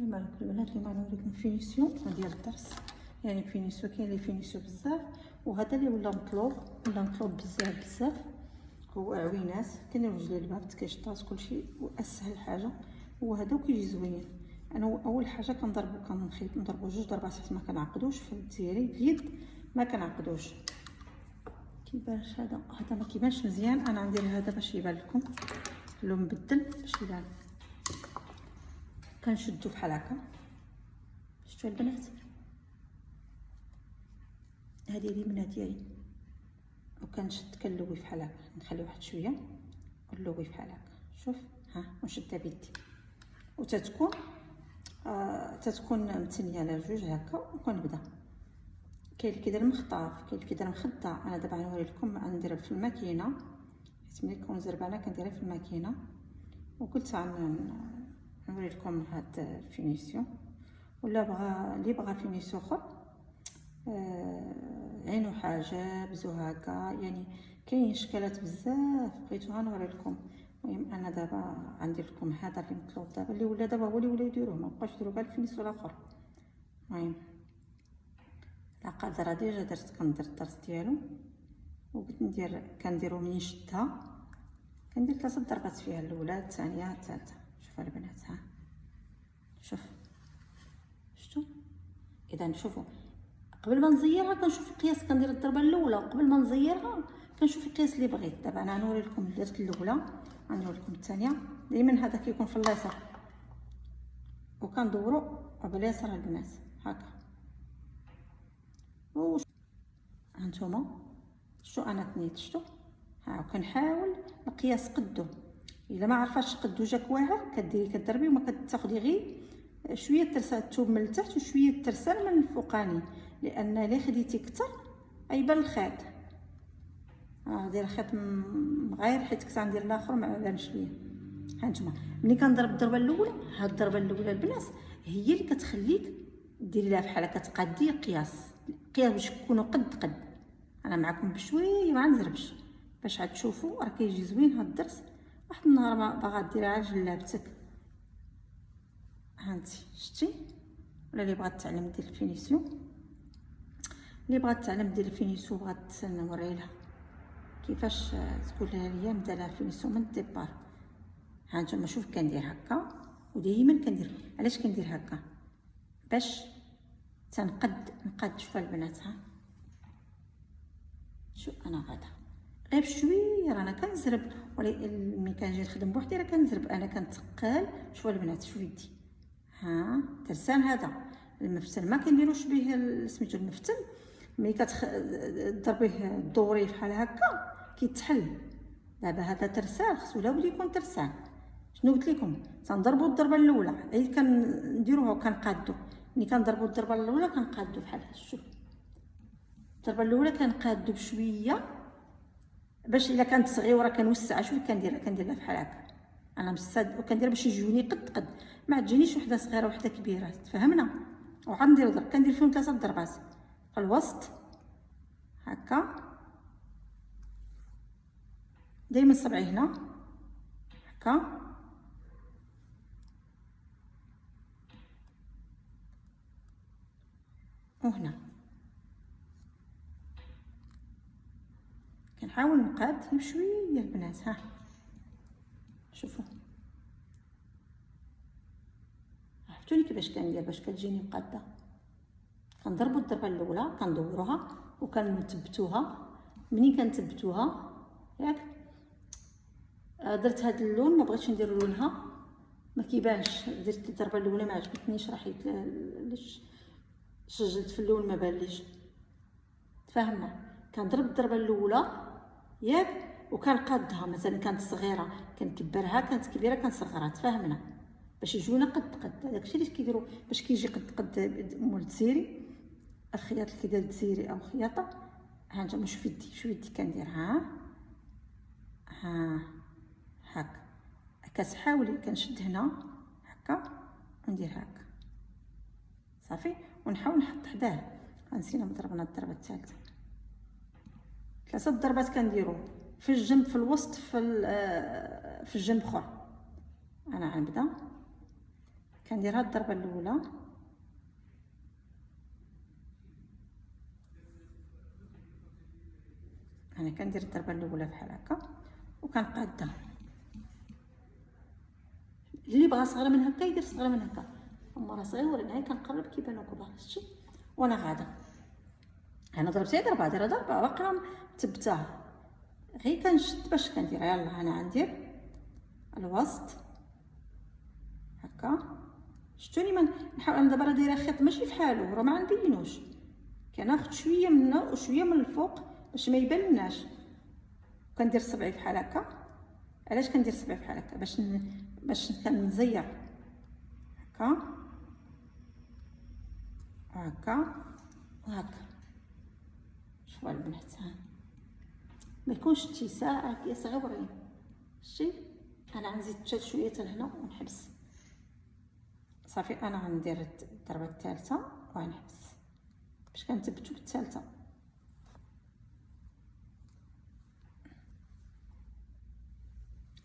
السلام عليكم البنات. اليوم غنوريكم فينيسيون ديال الدرس، يعني فينيسيون كاين لي فينيسيون بزاف، وهذا اللي ولا مطلوب بزاف هو عوينات كنديرو جوج الباب كيشطاط كلشي، واسهل حاجه هو هذا وكيجي زوين. انا اول حاجه كنضربو جوج ضربات حتى ما كنعقدوش في التيري اليد، ما كنعقدوش. كيبانش هذا ما كيبانش مزيان، انا غندير هذا باش يبان لكم اللون مبدل باش يبان. كنشدو بحال هكا، شفتوا البنات؟ هذه اليمنى ديالي وكنشد كنلوي بحال هكا، نخلي واحد شويه ونلوي بحال هكا. شوف ها، ونشدها بيدي وتتكون متنيه على جوج هكا، وكنبدا. كاين اللي كيدير مخطاف، كاين اللي كيدير مخده. انا دابا غنوري لكم غنديرها في الماكينه، حيت ملي كون زربانه كنديرها في الماكينه. وقلت نوري لكم هاد الفينيسيون، ولا اللي بغى فينيسيون اخر عينو حاجه بزو هكا، يعني كاين شكلات بزاف بغيتو غنوري لكم. المهم انا دابا غندير لكم هذا اللي مطلوب دابا، اللي ولا دابا هو اللي ولاو يديروه، ما بقاوش يديروا كاع الفينيسيون الاخر. المهم لا قادره ديجا كندير الدرس ديالو، وبغيت كنديرو منين شدها كندير 3 ضربات فيها، الاولى الثانيه الثالثه. شوفوا البنات، ها شوف شفتوا؟ اذا شوفوا، قبل ما نزيرها كنشوف القياس، كندير الضربه الاولى قبل ما نزيرها كنشوف القياس اللي بغيت. دابا انا غنوري لكم درت الاولى، غنوري لكم الثانيه. دائما هذا كيكون في اليسار وكندورو باليسار البنات هكا. هانتوما شتو انا تنيت، شتو؟ ها، وكنحاول القياس قدو. الا ما عرفاش قدو جاك واعر كديري كضربي، وما كتاخدي غير شويه الترسان الثوب من التحت وشويه الترسان من الفوقاني، لان الا خديتي كتر ايبان الخيط. داير خيط مغاير، حيت كنت غندير الاخر ما بانش ليا. هانتوما ملي كنضرب الضربه الاولى، هاد الضربه الاولى البنات هي اللي كتخليك ديري لها بحال هكا، تقادي قياس باش تكونوا قد. انا معكم بشويه ما نزربش باش عاد تشوفوا راه كيجي زوين هاد الدرس. واحد النهار ما باغا ديرها على جلابتك، هانتي شتي؟ ولا اللي بغات تعلم دير الفينيسيون، بغات نوري لها كيفاش تقول لها ليا نبدا لها الفينيسيون من الديبار. هانتوما شوف كندير هكا، ودائما كندير. علاش كندير هكا؟ باش نقاد. شوفوا البنات، ها شو انا غادا غير بشويه رانا كنزرب، ولا ملي كنجي نخدم بوحدي راه كنزرب، انا كنتقال. شوفوا البنات، شوف يدي، ها ترسان هذا المفتل ما كنديروش به سميتو المفتل. ملي كتضربيه دوريه بحال هكا كيتحل. دابا هذا ترسان خصو لا بلي يكون ترسان. شنو قلت لكم؟ تنضربوا الضربه الاولى عيد كنديروها وكنقادو. ملي كنضربوا الضربه الاولى كنقادو بحال هكا. شوف الضربه الاولى كنقادو بشويه باش الا كانت صغيره كنوسعها. شوف كندير لها بحال هكا، انا مستعد وكندير باش يجوني قد ما تجينيش وحده صغيره وحده كبيره. تفهمنا؟ وغندير كندير فيهم 3 ضربات في الوسط هكا. دائما صبعي هنا هكا، وهنا كنحاول نقاد بشويه البنات. ها شوفوا، عرفتوني كيفاش كندير باش كتجيني مقاده. كنضربوا الضربه الاولى كندوروها وكنثبتوها. منين كنثبتوها ياك درت هذا اللون، ما بغيتش ندير لونها ما كيبانش. درت الضربه الاولى ما عجبتنيش، راح سجلت في اللون ما بانليش. تفهمنا؟ كنضرب الضربه الاولى ياك وكنقادها. مثلا كانت صغيره كنكبرها، كانت كبيره كنصغرها. تفهمنا؟ باش يجونا قد. داكشي اللي كيديروا باش كيجي قد مول التزيري، الخياط اللي كيدير التزيري او خياطه. ها انتما شوف يدي كندير ها هكا. كتحاولي كنشد هنا هكا وندير هكا صافي، ونحاول نحط حداه. نسينا ضربنا الضربه الثالثه. 3 ضربات كنديرو في الجنب، في الوسط، في الجنب الاخر. انا غنبدا كندير هاد الضربه الاولى، انا كندير الضربه الاولى بحال هكا وكنقادها. اللي بغى صغيره من هكا يدير صغيره من هكا، اما راه صغير ولا هنا كنقرب كيبانو كبار. شتي وانا غادا انا ضربت غير ضربه، دايره ضربه باقا مثبتها، غير كنشد باش كندير. يلاه انا غندير الوسط هكا. شتوني من نحاول انا دابا راه دايره خيط ماشي فحالو، راه ما غنبينوش، كناخذ شويه من هنا وشويه من الفوق باش ما يبانلناش. كندير صبعي بحال هكا. علاش كندير صبعي بحال هكا؟ باش كنزير هكا وهكا وهكا. شوفوا البنات، ها ما يكونش اتساع هكا صغيورين. شتي انا غنزيد حتى شويه حتى لهنا ونحبس. صافي انا غندير الضربه الثالثه وغنحبس باش كنثبتو بالثالثه.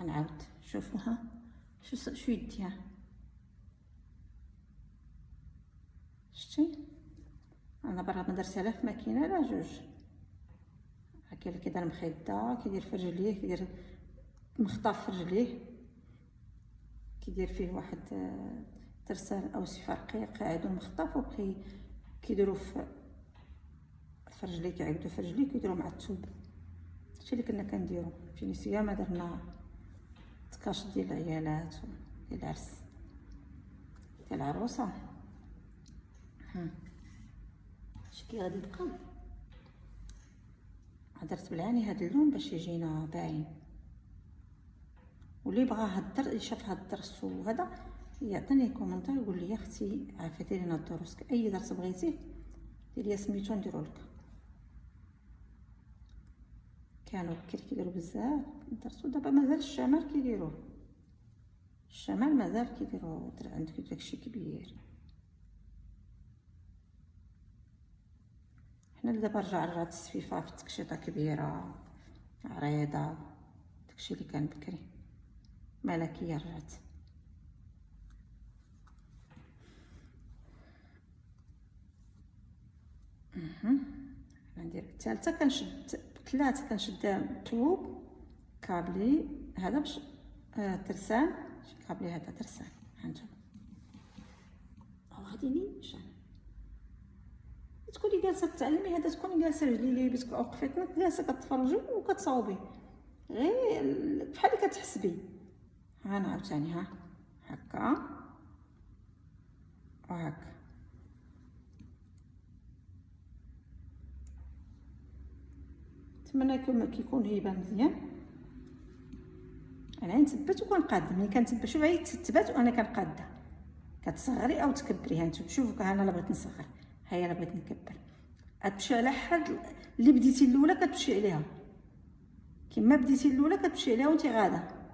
غنعاود. شوفوا ها شو يدي، ها شتي انا برا ما درتها لا في ماكينه لا جوج. ها كاين اللي كيدير مخيده، كيدير في رجليه، كيدير مخطاف في رجليه، كيدير فيه واحد ترسال او سفار قاعدو مخطاف كيديروا في رجليه، كيعقدوا في رجليه كيديروا مع الثوب. هادشي اللي كنا كنديرو في نسيا. ما درنا تكاش ديال العيالات ديال العرس ديال العروسه. شكي غادي يبقى. درت بالعاني هاد اللون باش يجينا باين، واللي بغى هاد شاف هاد الدرس وهذا يعطيني كومونتير يقول لي اختي عافاكي لينا الدروس، اي درس بغيتيه ديري سميتو نديرو لك. كانوا كيديروا بزاف الدرس، ودابا مازال الشمال كيديروه، الشمال مازال كيديروا عندك داكشي كبير. حنا دابا رجعت السفيفه في التكشيطه كبيره عريضه، داكشي اللي كان بكري. ملكيه رجعت. ندير الثالثه كنشد ثلاثه، كنشد الثوب كابلي هذا باش ترسان، كابلي هذا ترسان. هانتوما غادي نيشان تكوني جالسه تعلمي هذا، تكوني جالسه رجلي ليبسك وقفتنا جالسه كتفرجي وكتصاوبي غير بحال اللي كتحسبي. ها انا عاوتاني ها هكا وهكا. نتمنى كيكون يبان مزيان. انا نثبت وكنقاد، ملي كنثبت شوف هي تثبت وانا كنقادها. كتصغري او تكبري. ها انتم شوفوا، انا لا بغيت نصغر، هيا لا بغيت نكبر. غتمشي على حد اللي بديتي الاولى كتمشي عليها، كما بديتي الاولى كتمشي عليها وانت غاده.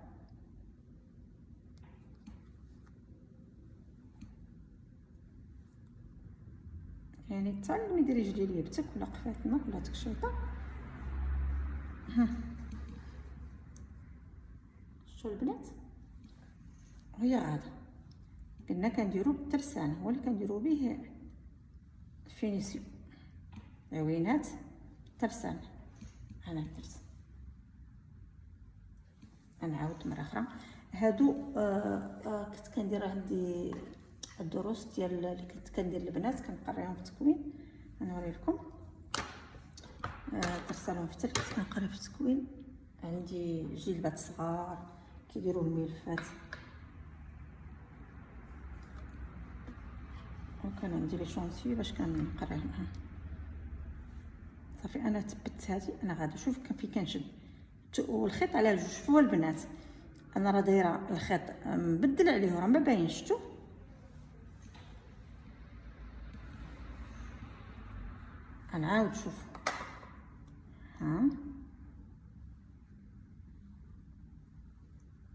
يعني تعلمي ديري رجلي ليبتك ولا قفاتنا ولا تكشيطه. شتو البنات هي غاده. قلنا كنديرو بالترسان، هو اللي كنديرو به الفينيسيو، عوينات الترسان. انا الترسان نعاود مره اخرى. هادو كنت كندير عندي الدروس ديال اللي كنت كندير البنات كنقريهم في التكوين. غنوري لكم ترسالهم في التلك. كنت كنقري في التكوين، عندي جلبات صغار كيديروا الملفات، وكان عندي لي شونسي باش كنقريهم. صافي انا ثبت هذه. انا غادا شوف فين كنشد والخيط على جوج. شوفوا البنات انا راه دايره الخيط مبدل عليه راه ما باين. شفتوا غنعاود. شوف ها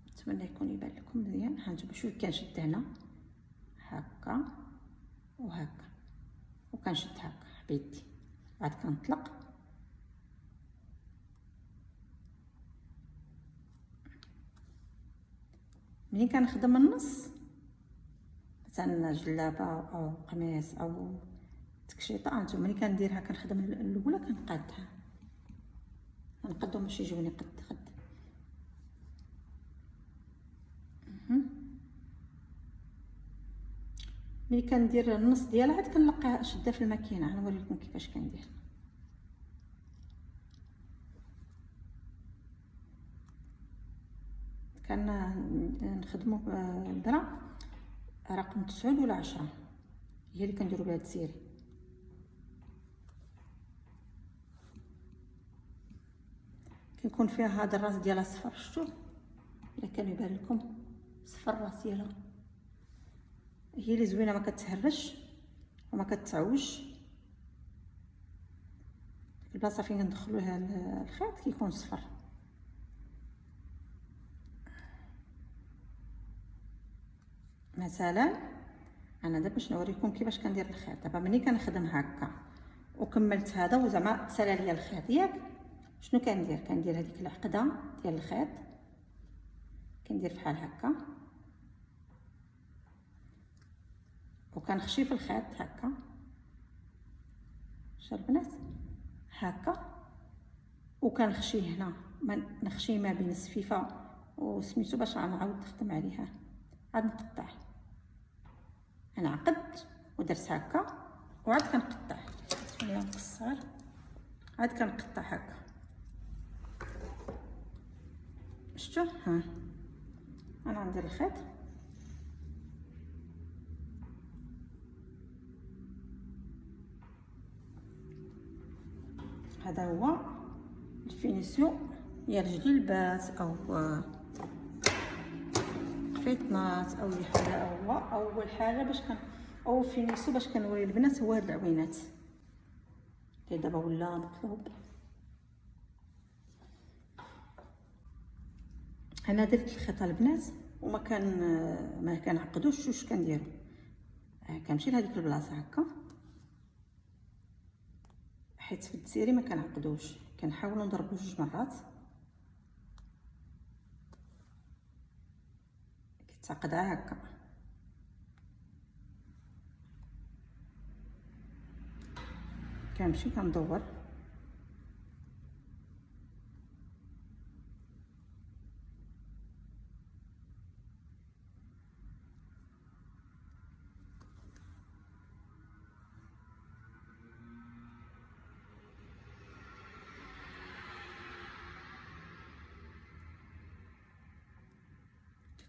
نتمنى يكون يبان لكم مزيان. ها نتوما شوف كنشد هنا هكا وهكا وكنشد هكا بيدي، عاد كنطلق. ملي كنخدم النص مثلا جلابه او قميص او تكشيطه. انتم ملي كنديرها كنخدم الاولى كنقادها، كنقادهم باش يجوني قد. ملي كندير النص ديالها عاد كنلقاها شاده في الماكينه. غنوريكم كيفاش كندير. نخدمو البرا رقم 9 ولا 10 هي اللي كنديرو بها التسيري. كيكون فيها هذا الراس ديالها صفر، شفتوا الا كان يبان لكم صفر الراس ديالها. هي اللي زوينه، ما كتهرش وما كتعوج. البلاصه فين كندخلوا لها الخيط كيكون صفر. مثلا انا دابا باش نوريكم كيفاش كندير الخيط. دابا ملي كنخدم هكا وكملت هذا وزعما سالا ليا الخيط ياك، شنو كندير هذيك العقده ديال الخيط، كندير بحال هكا وكنخشي في الخيط هكا. شا البنات هكا، وكنخشي هنا، نخشي ما بين السفيفه وسميتو باش غنعاود نخدم عليها. عاد نقطع، انا عقدت ودرت هكا وعاد كنقطع. خلينا نقصر، عاد كنقطع هكا. شفتوا ها انا ندير الخيط. هذا هو الفينيسيون ديال جلبات او قفيطنات او اي حاجه. هو اول حاجه باش او فينيسيون باش كنوري البنات هو هاد العوينات اللي دابا ولا مطلوب. انا درت الخيط البنات وما ما كنعقدوش. واش كنديروا؟ كنمشي لهاديك البلاصه هكا، حيت في التسيري ما كنعقدوش، كنحاولوا نضربوا 2 مرات كتعقدها هكا. كنمشي كندور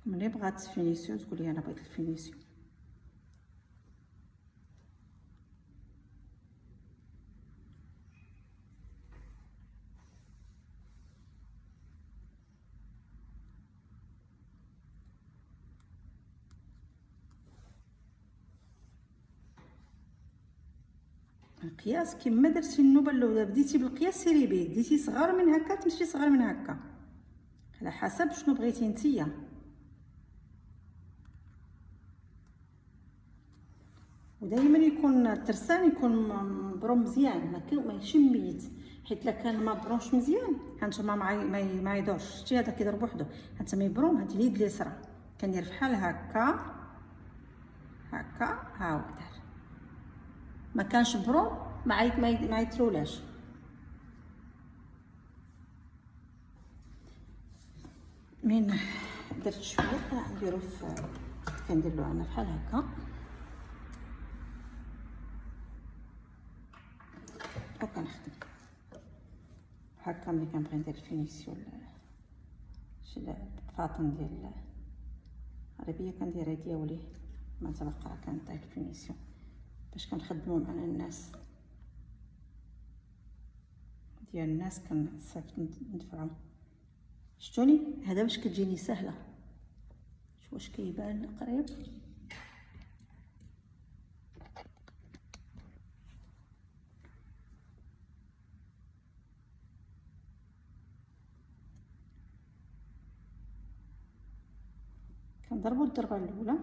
ملي بغات الفينيسيون تقولي انا بغيت الفينيسيون. القياس كما درتي النوبه الاولى، بديتي بالقياس سيري بيه، ديتي صغار من هكا تمشي صغار من هكا على حسب شنو بغيتي نتيا. ودائما يكون الترسان يكون مبروم مزيان، ما يشميت، حيت الا كان ما برومش مزيان هانتوما ما يدورش. شتي هذا كيضرب وحده، هانتوما يبروم. هاد اليد اليسرى كندير بحال هكا هكا، ها هو دار. ما كانش بروم ما يترولاش. من درت شويه نديرو كندير له انا بحال هكا وكنخدم هكا. ملي كنبغي ندير الفينيسيون شي الفاطن ديال العربيه كندير ديالي ما تبقى كندير الفينيسيون باش كنخدمو مع الناس ديال الناس كنصيفط ندفعو. شتوني هذا باش كتجيني سهله. شوف واش كيبان قريب. كنضربوا الضربه الاولى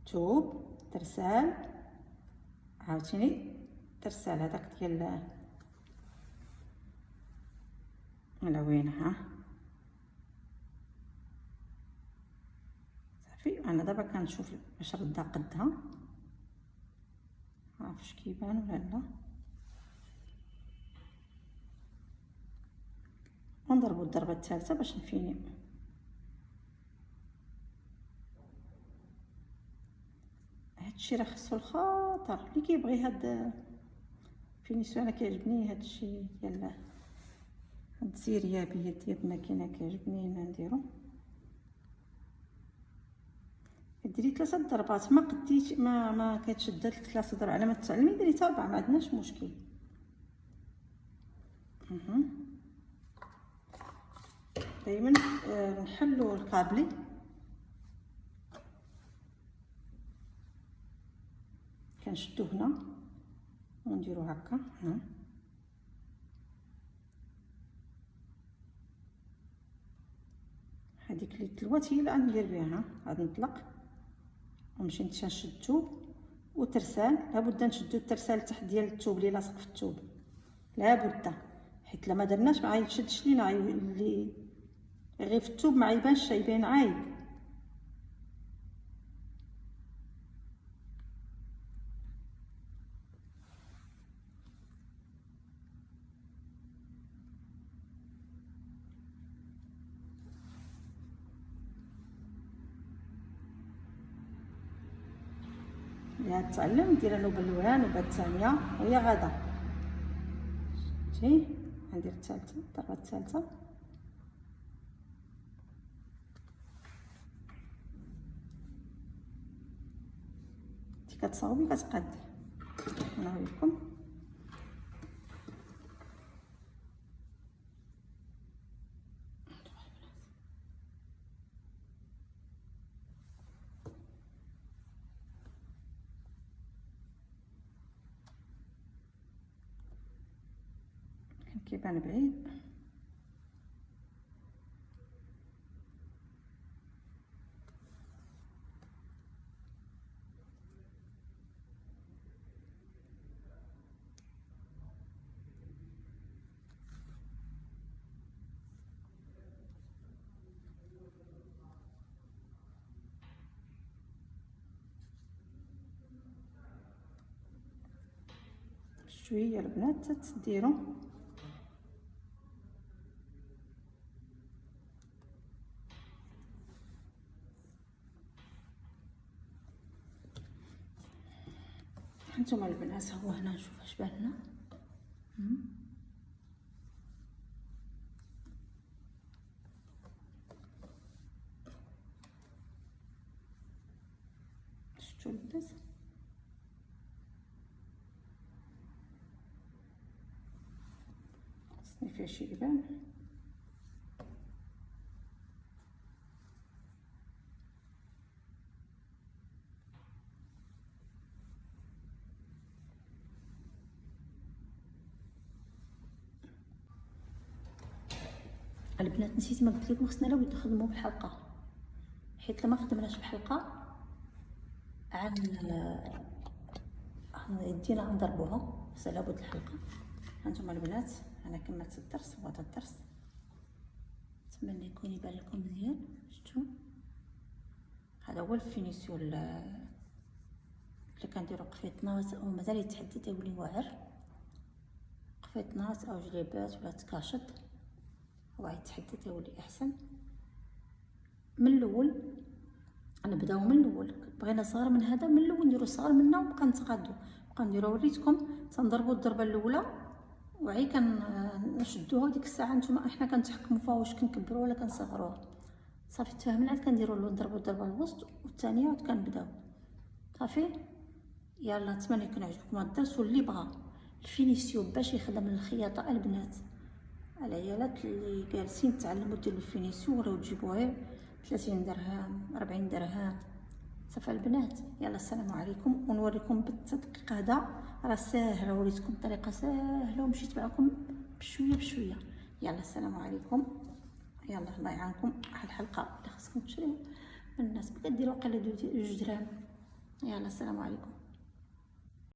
توب ترسال، عاوتاني ترسال هذاك ديال العوينه. ها صافي انا دابا كنشوف باش ردها قدها، عارفش كيبان ولا لا. ونضربو الضربه الثالثه باش نفيني. هادشي راه خصو الخاطر اللي كيبغي هاد فينيسيون. انا كيعجبني هادشي ديال هاد الزيريه بيد ديال الماكينه، كيعجبني نديرو. ديري 3 ضربات، ما قديت ما كتشد هاد 3 ضربات. على ما تعلمي ديري حتى 4، ما عندناش مشكل. دائما نحلو الكابلي، كنشدو هنا ونديرو هكا هنا. هذيك اللي تلوات هي اللي غندير بها. غادي نطلق ونمشي نشد الثوب وترسال. لابد نشدو الترسال تحت ديال الثوب اللي لاصق في الثوب، لابد، حيت لما درناش ما غايتشدش لينا، اللي غير في الثوب ما يبانش، يبان عايب. اللي تعلم دير نوبه الاولى، نوبه الثانيه، وهي غادا. شتي غندير الثالثه، الضربه الثالثه. انت كتصاوبي كتقادي. نوريكم. كيبان بعيد. شويه البنات تديروا هانتوما البنات. هو هنا نشوف اش بان لنا. شفتو البنات؟ خصني فيه شي يبان. البنات نسيت ما قلت لكم، خصنا لو نخدموا بالحلقه، حيت لما خدمناش بالحلقه عن يدينا غنضربوها، بس لابد الحلقه. هانتوما البنات انا كملت الدرس، وهذا الدرس نتمنى يكون يبان لكم مزيان. شفتوا هذا هو الفينيسيون اللي كنديرو قفيط ناس، او مازال يتحدد يولي واعر، قفيط ناس او جليبات ولا تكاشط، هو يتحدد يولي احسن. من الاول نبداو من الاول، بغينا صغار من هذا من الاول نديرو صغار منا ونبقى نتقادو، نبقى نديرو. وريتكم تنضربوا الضربه الاولى وعي كنشدوها، ديك الساعه نتوما احنا كنتحكموا فيها واش كنكبروها ولا كنصغروها. صافي تفاهمنا، عاد كنديرو نضربوا الضربه الوسط والثانيه وعاد كنبداو. صافي يلا، نتمنى يكون عجبكم هذا الدرس. واللي بغى الفينيسيون باش يخدم الخياطه، البنات العيالات اللي جالسين تعلموا ديروا الفينيسيون، ولاو تجيبوا غير 30 درهم 40 درهم. صافي البنات، يلا السلام عليكم. ونوريكم بالتدقيق هذا راه ساهله، وريتكم طريقه ساهله ومشيت معكم بشويه بشويه. يلا السلام عليكم. يلا الله يعاونكم. واحد الحلقه اللي خاصكم تشريو الناس بقى ديروا قله 2 درهم. يلا السلام عليكم.